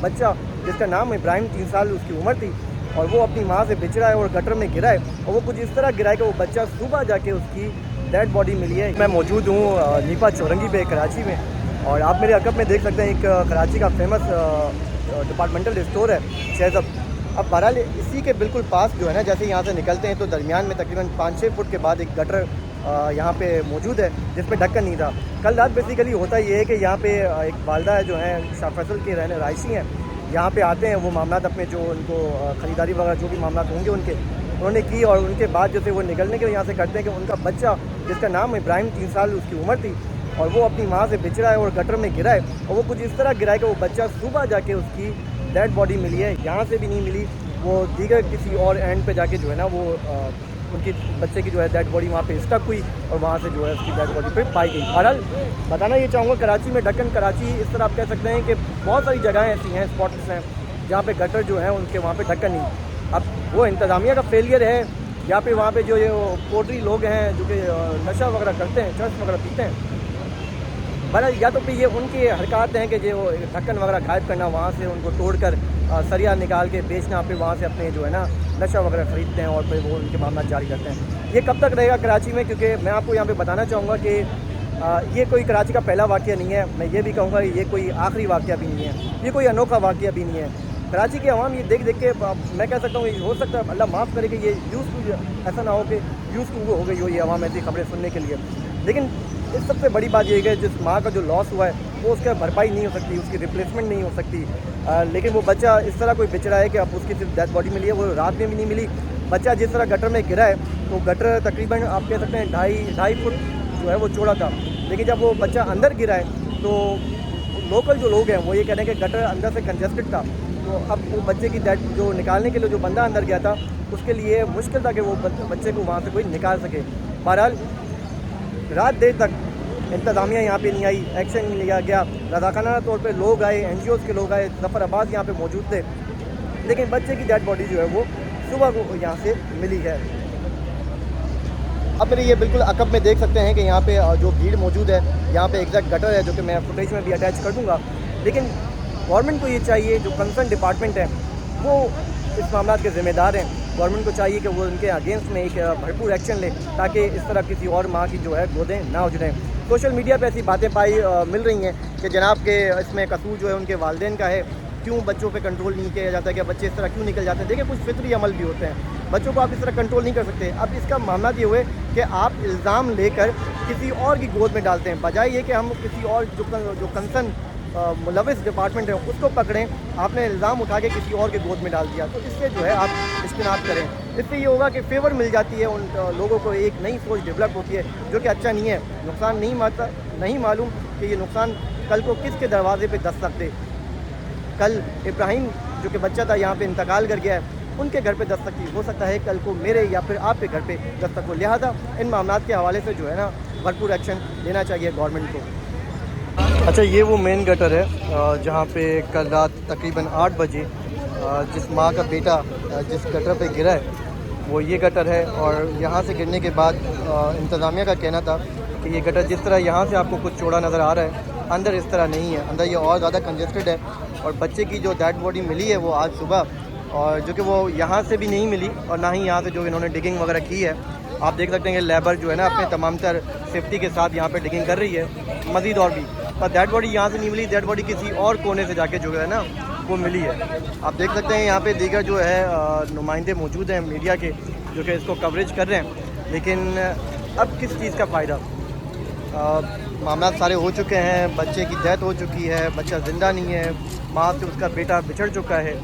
बच्चा जिसका नाम इब्राहिम 3 साल उसकी उम्र थी और वो अपनी माँ से बिछड़ा है और गटर में गिरा है और वो कुछ इस तरह गिरा है कि वो बच्चा सुबह जाके उसकी डेड बॉडी मिली है। मैं मौजूद हूँ नीपा चौरंगी पे कराची में और आप मेरे अकब में देख सकते हैं एक कराची का फेमस डिपार्टमेंटल स्टोर है शेज़ब। अब बहरहाल इसी के बिल्कुल पास जो है ना, जैसे यहाँ से निकलते हैं तो दरमियान में तकरीबन 5-6 फुट के बाद एक गटर यहाँ पे मौजूद है जिसमें ढक्कन नहीं था। कल रात बेसिकली होता ये है कि यहाँ पे एक वालदा है जो है शाह फैसल के रहने रहायशी हैं, यहाँ पे आते हैं वो मामलात अपने जो उनको ख़रीदारी वगैरह जो भी मामलात होंगे उन्होंने की और उनके बाद जो थे वो निकलने के यहाँ से करते हैं कि उनका बच्चा जिसका नाम इब्राहिम 3 साल उसकी उम्र थी और वो अपनी माँ से बिछड़ा है और गटर में गिरा है और वो कुछ इस तरह गिरा है कि वो बच्चा सुबह जाके उसकी डेड बॉडी मिली है। यहाँ से भी नहीं मिली, वो दीगर किसी और एंड पे जाके जो है ना वो उनकी बच्चे की जो है डेड बॉडी वहाँ पे स्टक हुई और वहाँ से जो है उसकी डेड बॉडी पे पाई गई। बहरहाल बताना ये चाहूँगा कराची में ढक्कन कराची इस तरह आप कह सकते हैं कि बहुत सारी जगहें ऐसी हैं, स्पॉट्स हैं जहाँ पे गटर जो है उनके वहाँ पे ढक्कन नहीं। अब वो इंतज़ामिया का फेलियर है या फिर वहाँ पे जो ये पोल्ट्री लोग हैं जो कि नशा वगैरह करते हैं, चर्स वगैरह पीते हैं, बहरहाल या तो फिर ये उनकी हरकत हैं कि जो ढक्कन वगैरह गायब करना, वहाँ से उनको तोड़कर सरिया निकाल के बेचना, फिर वहाँ से अपने जो है ना नशा वगैरह ख़रीदते हैं और फिर वो उनके मामला जारी करते हैं। ये कब तक रहेगा कराची में, क्योंकि मैं आपको यहाँ पे बताना चाहूँगा कि ये कोई कराची का पहला वाक़या नहीं है। मैं ये भी कहूँगा कि ये कोई आखिरी वाक़या भी नहीं है, ये कोई अनोखा वाक़या भी नहीं है। कराची के अवाम ये देख के मैं कह सकता हूँ हो सकता है अल्लाह माफ़ करे कि ये यूज़ टू ऐसा ना हो कि यूज़ टू हो गई हो ये अवाम ऐसी खबरें सुनने के लिए। लेकिन इस सबसे बड़ी बात ये है कि जिस माँ का जो लॉस हुआ है वो उसका भरपाई नहीं हो सकती, उसकी रिप्लेसमेंट नहीं हो सकती। लेकिन वो बच्चा इस तरह कोई बिछड़ा है कि अब उसकी सिर्फ डेथ बॉडी मिली है, वो रात में भी नहीं मिली। बच्चा जिस तरह गटर में गिरा है तो गटर तकरीबन आप कह सकते हैं 2.5 फुट जो है वो चौड़ा था, लेकिन जब वो बच्चा अंदर गिरा है तो लोकल जो लोग हैं वो ये कह रहे हैं कि गटर अंदर से कंजेस्टेड था, तो अब वो बच्चे की डेथ जो निकालने के लिए जो बंदा अंदर गया था उसके लिए मुश्किल था कि वो बच्चे को वहाँ से कोई निकाल सके। बहरहाल रात देर तक इंतज़ामिया यहाँ पे नहीं आई, एक्शन नहीं लिया गया। रज़ाकाना तौर पे लोग आए, NGOs के लोग आए, ज़फ़र अब्बास यहाँ पे मौजूद थे, लेकिन बच्चे की डेड बॉडी जो है वो सुबह को यहाँ से मिली है। अब मेरे ये बिल्कुल अकब में देख सकते हैं कि यहाँ पे जो भीड़ मौजूद है, यहाँ पे एग्जैक्ट गटर है जो कि मैं फुटेज में भी अटैच कर दूँगा। लेकिन गवर्नमेंट को ये चाहिए, जो कंसर्न डिपार्टमेंट है वो इस मामला के ज़िम्मेदार हैं, गवर्नमेंट को चाहिए कि वो उनके अगेंस्ट में एक भरपूर एक्शन ले ताकि इस तरह किसी और माँ की जो है गोदें ना उजड़ें। सोशल मीडिया पे ऐसी बातें मिल रही हैं कि जनाब के इसमें कसूर जो है उनके वालिदैन का है, क्यों बच्चों पे कंट्रोल नहीं किया जाता, कि बच्चे इस तरह क्यों निकल जाते हैं। देखिए कुछ फितरी अमल भी होते हैं, बच्चों को आप इस तरह कंट्रोल नहीं कर सकते। अब इसका मामला ये हुए कि आप इल्ज़ाम लेकर किसी और की गोद में डालते हैं, बजाय ये कि हम किसी और जो कंसर्न मुलविस डिपार्टमेंट है उसको पकड़ें। आपने इल्ज़ाम उठा के किसी और के गोद में डाल दिया, तो इससे जो है आप इज्तनाब करें। इससे ये होगा कि फेवर मिल जाती है उन लोगों को, एक नई सोच डेवलप होती है जो कि अच्छा नहीं है। नुकसान नहीं मालूम कि ये नुकसान कल को किसके दरवाजे पे दस्तक दे। कल इब्राहिम जो कि बच्चा था यहाँ पे इंतकाल कर गया है, उनके घर पे दस्तक की, हो सकता है कल को मेरे या फिर आपके घर पे दस्तक हो। लिहाजा इन मामलात के हवाले से जो है ना भरपूर एक्शन लेना चाहिए गवर्नमेंट को। अच्छा, ये वो मेन गटर है जहाँ पे कल रात तकरीबन 8 बजे जिस माँ का बेटा जिस गटर पे गिरा है वो ये गटर है। और यहाँ से गिरने के बाद इंतज़ामिया का कहना था कि ये गटर जिस तरह यहाँ से आपको कुछ चौड़ा नज़र आ रहा है, अंदर इस तरह नहीं है, अंदर ये और ज़्यादा कंजेस्टेड है। और बच्चे की जो डेड बॉडी मिली है वो आज सुबह, और जो कि वो यहाँ से भी नहीं मिली और ना ही यहाँ से जो इन्होंने डिगिंग वगैरह की है। आप देख सकते हैं कि लेबर जो है ना अपने तमाम तर सेफ्टी के साथ यहाँ पे डिगिंग कर रही है मज़ीद और भी, पर डेड बॉडी यहाँ से नहीं मिली, डेड बॉडी किसी और कोने से जाके जो है ना वो मिली है। आप देख सकते हैं यहाँ पे दीगर जो है नुमाइंदे मौजूद हैं मीडिया के जो कि इसको कवरेज कर रहे हैं, लेकिन अब किस चीज़ का फ़ायदा। मामला सारे हो चुके हैं, बच्चे की डेथ हो चुकी है, बच्चा ज़िंदा नहीं है, माँ से उसका बेटा बिछड़ चुका है।